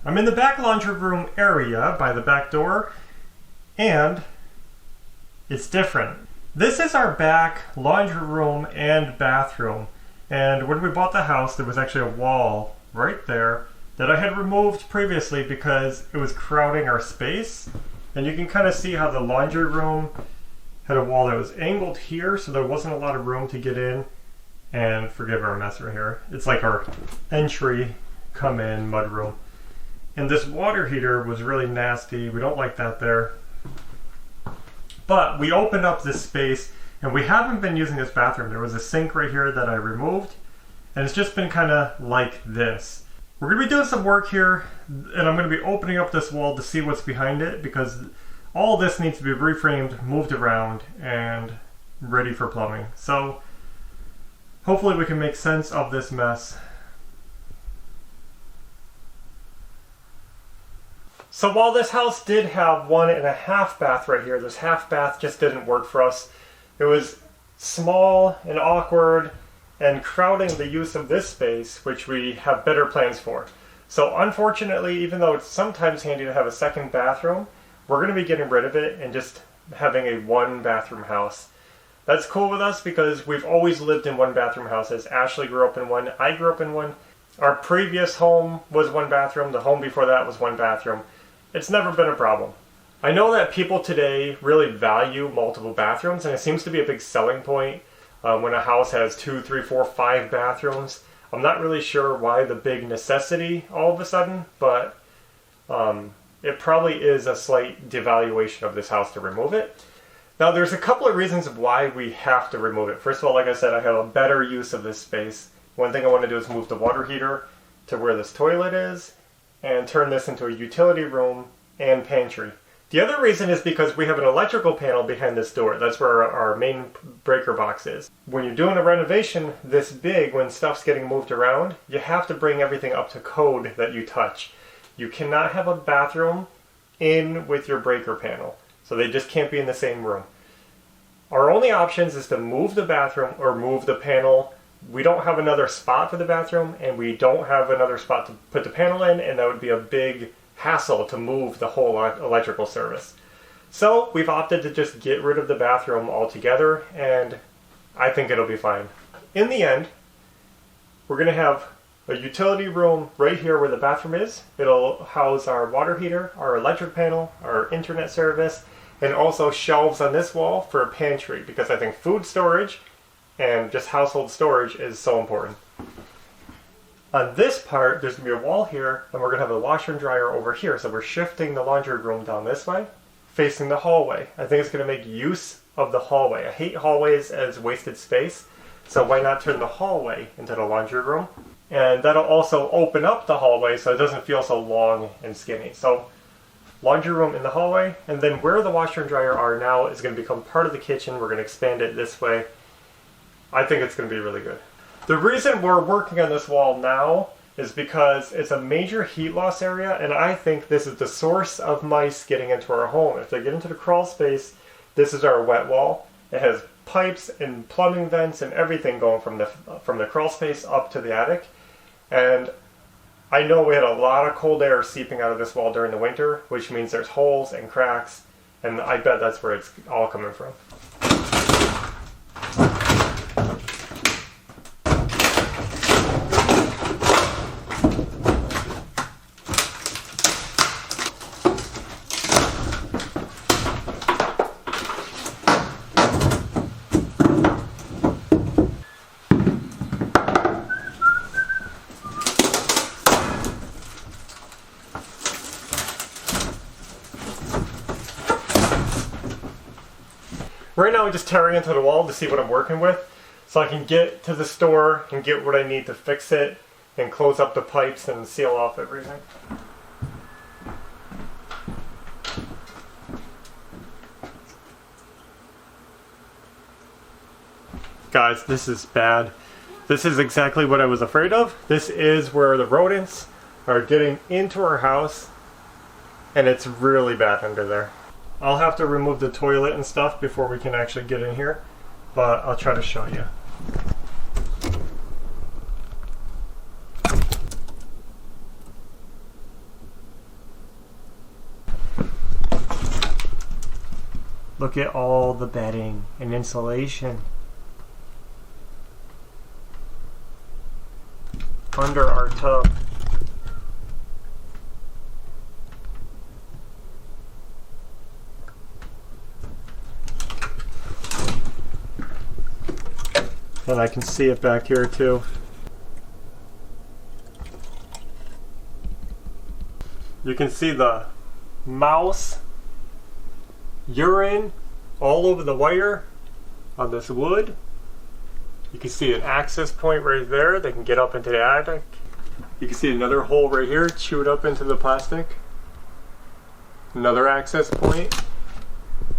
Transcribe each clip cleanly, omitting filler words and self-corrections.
I'm in the back laundry room area by the back door, and it's different. This is our back laundry room and bathroom. And when we bought the house, there was actually a wall right there that I had removed previously because it was crowding our space. And you can kind of see how the laundry room had a wall that was angled here, so there wasn't a lot of room to get in. And forgive our mess right here. It's like our entry come in mudroom. And this water heater was really nasty. We don't like that there. But we opened up this space, and we haven't been using this bathroom. There was a sink right here that I removed, and it's just been kind of like this. We're going to be doing some work here, and I'm going to be opening up this wall to see what's behind it, because all this needs to be reframed, moved around, and ready for plumbing. So hopefully we can make sense of this mess. So while this house did have 1.5 bath right here, this half bath just didn't work for us. It was small and awkward and crowding the use of this space, which we have better plans for. So unfortunately, even though it's sometimes handy to have a second bathroom, we're going to be getting rid of it and just having a 1-bathroom house. That's cool with us because we've always lived in 1-bathroom houses. Ashley grew up in one, I grew up in one. Our previous home was 1 bathroom, the home before that was 1 bathroom. It's never been a problem. I know that people today really value multiple bathrooms, and it seems to be a big selling point when a house has 2, 3, 4, 5 bathrooms. I'm not really sure why the big necessity all of a sudden, but it probably is a slight devaluation of this house to remove it. Now there's a couple of reasons why we have to remove it. First of all, like I said, I have a better use of this space. One thing I want to do is move the water heater to where this toilet is, and turn this into a utility room and pantry. The other reason is because we have an electrical panel behind this door. That's where our main breaker box is. When you're doing a renovation this big, when stuff's getting moved around, you have to bring everything up to code that you touch. You cannot have a bathroom in with your breaker panel. So they just can't be in the same room. Our only options is to move the bathroom or move the panel. We don't have another spot for the bathroom, and we don't have another spot to put the panel in, and that would be a big hassle to move the whole electrical service. So we've opted to just get rid of the bathroom altogether, and I think it'll be fine. In the end, we're going to have a utility room right here where the bathroom is. It'll house our water heater, our electric panel, our internet service, and also shelves on this wall for a pantry, because I think food storage and just household storage is so important. On this part, there's going to be a wall here, and we're going to have a washer and dryer over here. So we're shifting the laundry room down this way, facing the hallway. I think it's going to make use of the hallway. I hate hallways as wasted space, so why not turn the hallway into the laundry room? And that'll also open up the hallway so it doesn't feel so long and skinny. So laundry room in the hallway, and then where the washer and dryer are now is going to become part of the kitchen. We're going to expand it this way. I think it's going to be really good. The reason we're working on this wall now is because it's a major heat loss area, and I think this is the source of mice getting into our home. If they get into the crawl space, this is our wet wall. It has pipes and plumbing vents and everything going from the crawl space up to the attic. And I know we had a lot of cold air seeping out of this wall during the winter, which means there's holes and cracks, and I bet that's where it's all coming from. Right now I'm just tearing into the wall to see what I'm working with, so I can get to the store and get what I need to fix it and close up the pipes and seal off everything. Guys, this is bad. This is exactly what I was afraid of. This is where the rodents are getting into our house, and it's really bad under there. I'll have to remove the toilet and stuff before we can actually get in here, but I'll try to show you. Look at all the bedding and insulation under our tub. And I can see it back here too. You can see the mouse urine all over the wire on this wood. You can see an access point right there. They can get up into the attic. You can see another hole right here chewed up into the plastic. Another access point.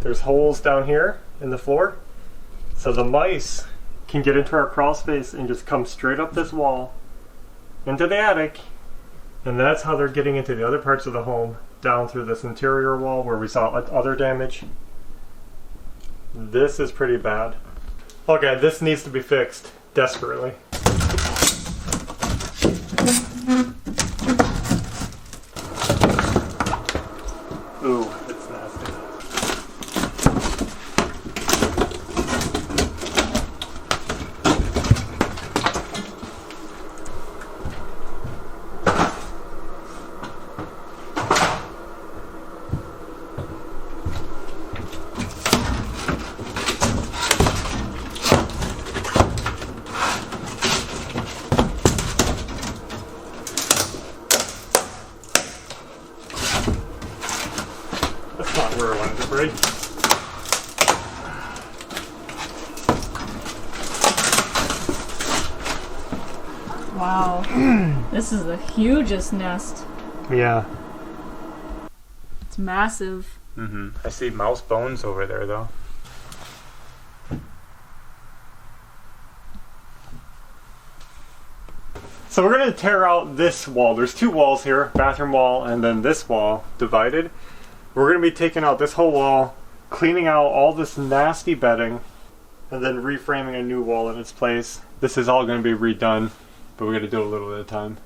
There's holes down here in the floor. So the mice can get into our crawl space and just come straight up this wall into the attic. And that's how they're getting into the other parts of the home, down through this interior wall where we saw other damage. This is pretty bad. Okay, this needs to be fixed desperately. Ooh, it's nasty. That's not where I wanted to break. Wow. This is the hugest nest. Yeah. It's massive. I see mouse bones over there though. So we're going to tear out this wall. There's two walls here, bathroom wall and then this wall divided. We're going to be taking out this whole wall, cleaning out all this nasty bedding, and then reframing a new wall in its place. This is all going to be redone, but we're going to do it a little at a time.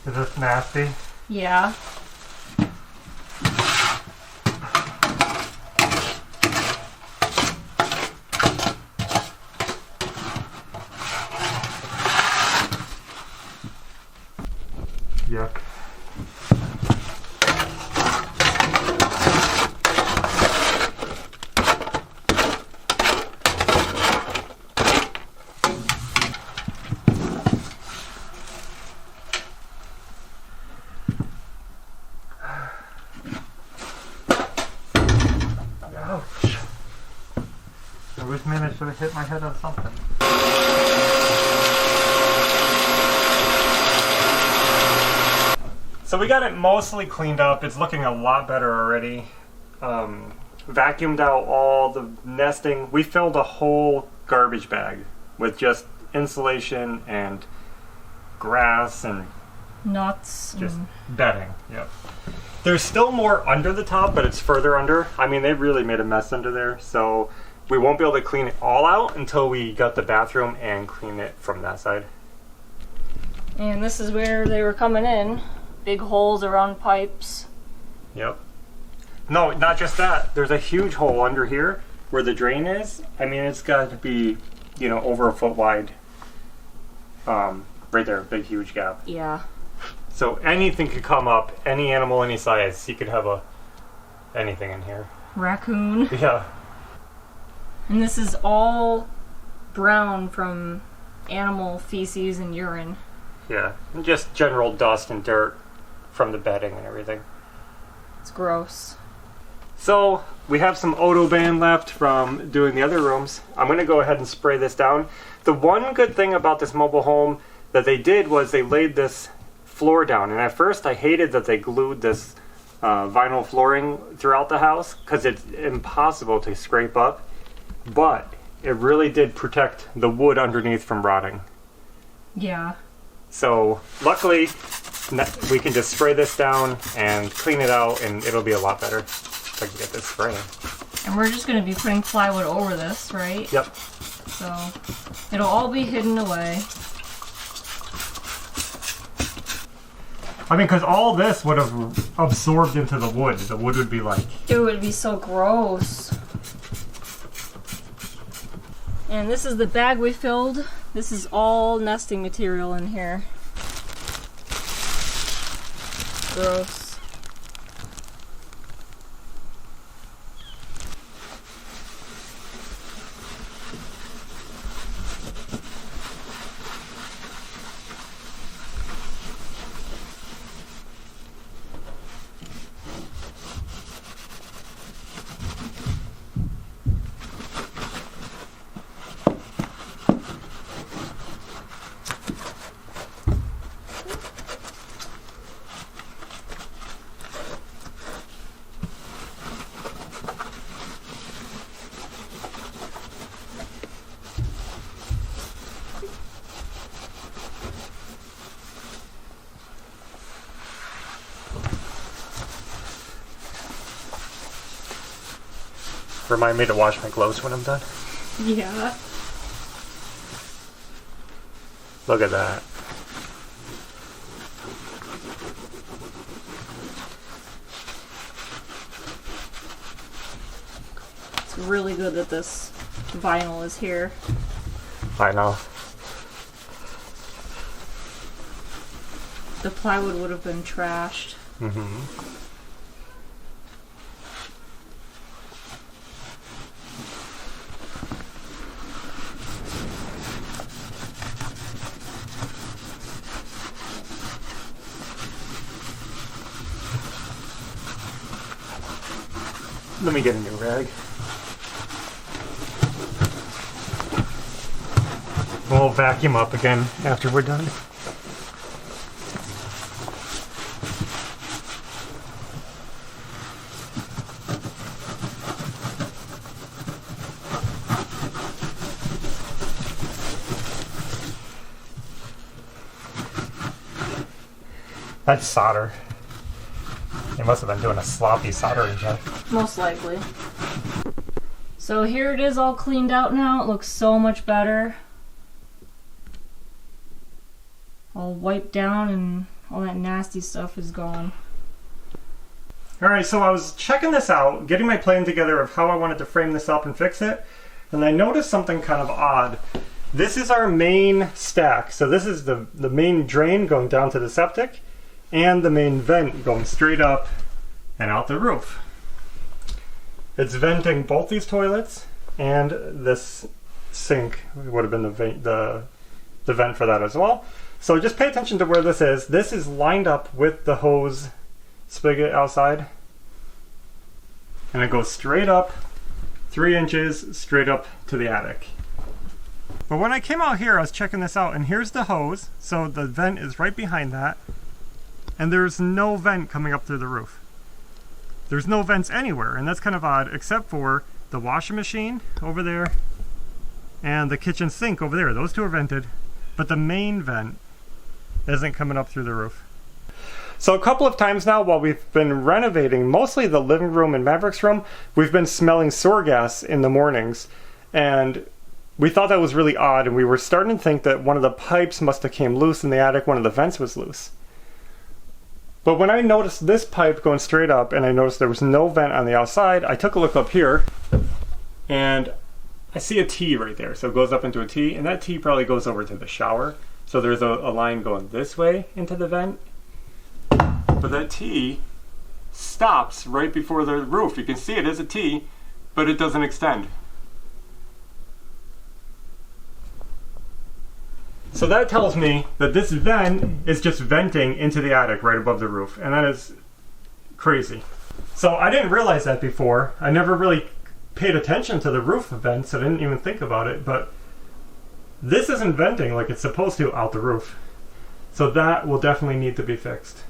Is this nasty? Yeah. Yuck. Ouch. I wish maybe I should have hit my head on something. So we got it mostly cleaned up. It's looking a lot better already. Vacuumed out all the nesting. We filled a whole garbage bag with just insulation and grass and Nuts. just bedding. Yep. There's still more under the top, but it's further under. I mean, they really made a mess under there, so we won't be able to clean it all out until we got the bathroom and clean it from that side. And this is where they were coming in. Big holes around pipes. Yep. No, not just that. There's a huge hole under here where the drain is. I mean, it's got to be, you know, over a foot wide. Right there, big, huge gap. Yeah. So anything could come up, any animal, any size. You could have anything in here. Raccoon. Yeah. And this is all brown from animal feces and urine. Yeah. And just general dust and dirt from the bedding and everything. It's gross. So we have some Autoban left from doing the other rooms. I'm going to go ahead and spray this down. The one good thing about this mobile home that they did was they laid this floor down. And at first I hated that they glued this vinyl flooring throughout the house because it's impossible to scrape up. But it really did protect the wood underneath from rotting. Yeah. So luckily we can just spray this down and clean it out and it'll be a lot better if I can get this spraying. And we're just going to be putting plywood over this, right? Yep. So it'll all be hidden away. I mean, because all this would have absorbed into the wood. The wood would be like... Dude, it'd be so gross. And this is the bag we filled. This is all nesting material in here. Gross. Remind me to wash my gloves when I'm done. Yeah. Look at that. It's really good that this vinyl is here. I know. The plywood would have been trashed. Mm-hmm. Let me get a new rag. We'll vacuum up again after we're done. That's solder. They must have been doing a sloppy soldering job. Most likely. So here it is all cleaned out now. It looks so much better. All wiped down and all that nasty stuff is gone. Alright, so I was checking this out, getting my plan together of how I wanted to frame this up and fix it, and I noticed something kind of odd. This is our main stack. So this is the main drain going down to the septic, and the main vent going straight up and out the roof. It's venting both these toilets, and this sink would have been the vent for that as well. So just pay attention to where this is. This is lined up with the hose spigot outside, and it goes straight up 3 inches straight up to the attic. But when I came out here, I was checking this out, and here's the hose. So the vent is right behind that, and there's no vent coming up through the roof. There's no vents anywhere, and that's kind of odd, except for the washing machine over there and the kitchen sink over there. Those two are vented, but the main vent isn't coming up through the roof. So a couple of times now while we've been renovating, mostly the living room and Maverick's room, we've been smelling sewer gas in the mornings, and we thought that was really odd, and we were starting to think that one of the pipes must have came loose in the attic, one of the vents was loose. But when I noticed this pipe going straight up and I noticed there was no vent on the outside, I took a look up here and I see a T right there. So it goes up into a T, and that T probably goes over to the shower. So there's a line going this way into the vent. But that T stops right before the roof. You can see it as a T, but it doesn't extend. So that tells me that this vent is just venting into the attic right above the roof, and that is crazy. So I didn't realize that before. I never really paid attention to the roof vents. I didn't even think about it, but this isn't venting like it's supposed to out the roof. So that will definitely need to be fixed.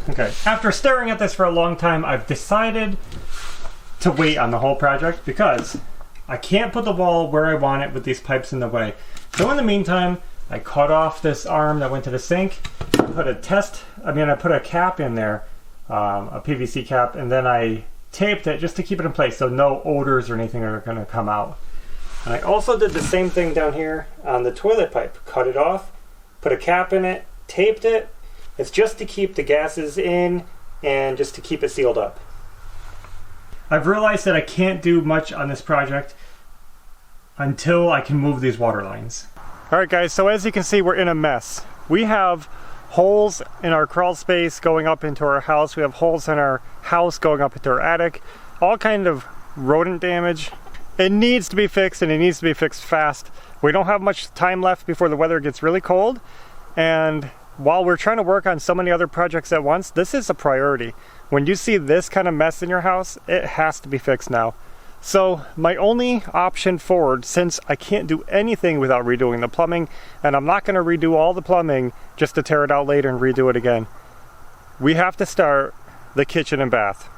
Okay, after staring at this for a long time, I've decided to wait on the whole project because I can't put the wall where I want it with these pipes in the way. So in the meantime, I cut off this arm that went to the sink, put a cap in there, a PVC cap, and then I taped it just to keep it in place so no odors or anything are going to come out. And I also did the same thing down here on the toilet pipe. Cut it off, put a cap in it, taped it. It's just to keep the gases in and just to keep it sealed up. I've realized that I can't do much on this project until I can move these water lines. Alright guys, so as you can see, we're in a mess. We have holes in our crawl space going up into our house. We have holes in our house going up into our attic. All kind of rodent damage. It needs to be fixed, and it needs to be fixed fast. We don't have much time left before the weather gets really cold, and while we're trying to work on so many other projects at once, this is a priority. When you see this kind of mess in your house, it has to be fixed now. So my only option forward, since I can't do anything without redoing the plumbing, and I'm not going to redo all the plumbing just to tear it out later and redo it again, we have to start the kitchen and bath.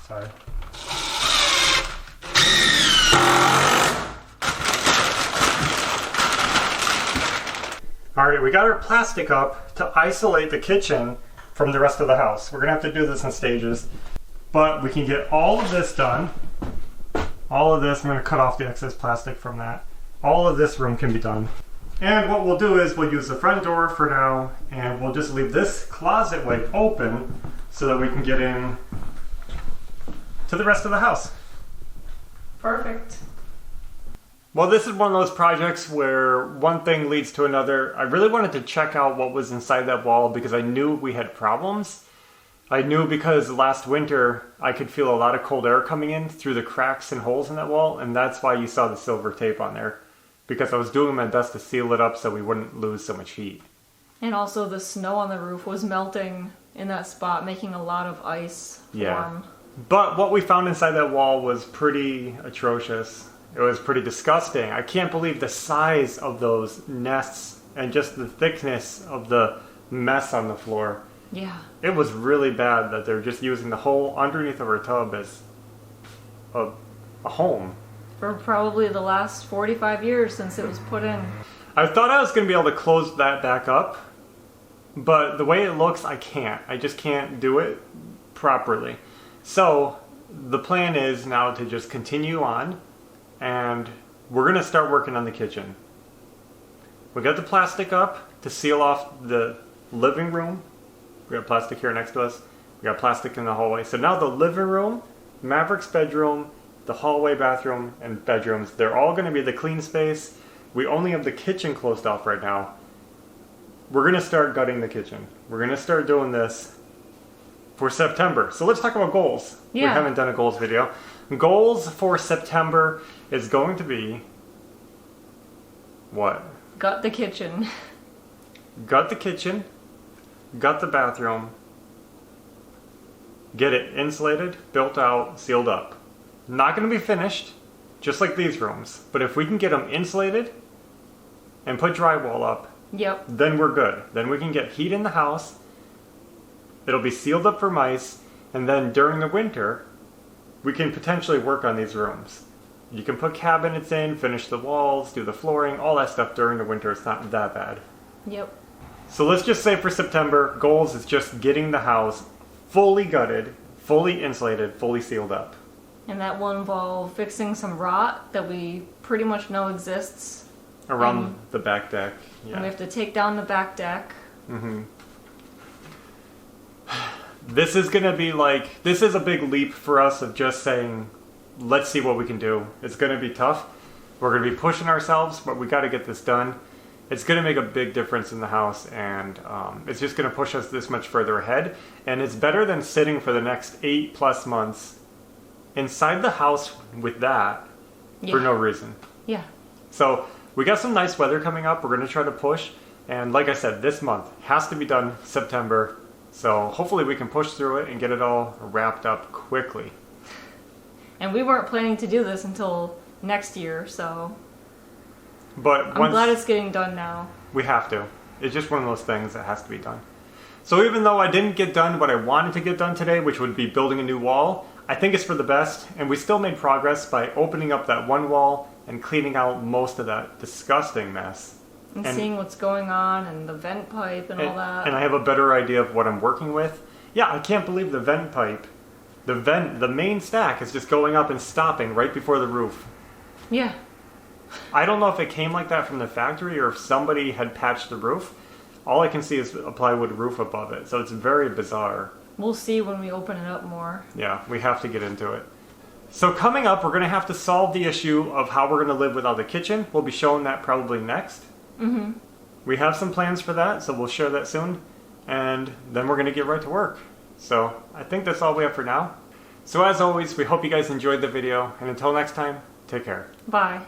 Sorry. Alright, we got our plastic up to isolate the kitchen from the rest of the house. We're going to have to do this in stages, but we can get all of this done. All of this, I'm going to cut off the excess plastic from that. All of this room can be done. And what we'll do is we'll use the front door for now, and we'll just leave this closet way open so that we can get in to the rest of the house. Perfect. Well, this is one of those projects where one thing leads to another. I really wanted to check out what was inside that wall because I knew we had problems. I knew because last winter I could feel a lot of cold air coming in through the cracks and holes in that wall, and that's why you saw the silver tape on there. Because I was doing my best to seal it up so we wouldn't lose so much heat. And also the snow on the roof was melting in that spot, making a lot of ice form. Yeah. But what we found inside that wall was pretty atrocious. It was pretty disgusting. I can't believe the size of those nests and just the thickness of the mess on the floor. Yeah. It was really bad that they're just using the hole underneath of our tub as a home. For probably the last 45 years since it was put in. I thought I was going to be able to close that back up, but the way it looks, I can't. I just can't do it properly. So the plan is now to just continue on, and we're going to start working on the kitchen. We got the plastic up to seal off the living room. We got plastic here next to us. We got plastic in the hallway. So now the living room, Maverick's bedroom, the hallway, bathroom, and bedrooms, they're all going to be the clean space. We only have the kitchen closed off right now. We're going to start gutting the kitchen. We're going to start doing this for September. So let's talk about goals. Yeah. We haven't done a goals video. Goals for September is going to be what? Gut the kitchen. Gut the kitchen, gut the bathroom, get it insulated, built out, sealed up. Not going to be finished, just like these rooms. But if we can get them insulated and put drywall up, Yep. then we're good. Then we can get heat in the house. It'll be sealed up for mice. And then during the winter, we can potentially work on these rooms. You can put cabinets in, finish the walls, do the flooring, all that stuff during the winter. It's not that bad. Yep. So let's just say for September, goals is just getting the house fully gutted, fully insulated, fully sealed up. And that will involve fixing some rot that we pretty much know exists. Around the back deck, yeah. And we have to take down the back deck. This is gonna be like, this is a big leap for us of just saying, let's see what we can do. It's gonna be tough. We're gonna be pushing ourselves, but we gotta get this done. It's gonna make a big difference in the house, and it's just gonna push us this much further ahead. And it's better than sitting for the next 8+ months inside the house with that for no reason. Yeah. So we got some nice weather coming up. We're gonna try to push. And like I said, this month has to be done September. So hopefully we can push through it and get it all wrapped up quickly. And we weren't planning to do this until next year, so But I'm glad it's getting done now. We have to. It's just one of those things that has to be done. So even though I didn't get done what I wanted to get done today, which would be building a new wall, I think it's for the best, and we still made progress by opening up that one wall and cleaning out most of that disgusting mess. And seeing what's going on, and the vent pipe and all that. And I have a better idea of what I'm working with. Yeah, I can't believe the vent pipe. The main stack is just going up and stopping right before the roof. Yeah. I don't know if it came like that from the factory or if somebody had patched the roof. All I can see is a plywood roof above it, so it's very bizarre. We'll see when we open it up more. Yeah, we have to get into it. So coming up, we're going to have to solve the issue of how we're going to live without the kitchen. We'll be showing that probably next. We have some plans for that, so we'll share that soon. And then we're going to get right to work. So I think that's all we have for now. So as always, we hope you guys enjoyed the video. And until next time, take care. Bye.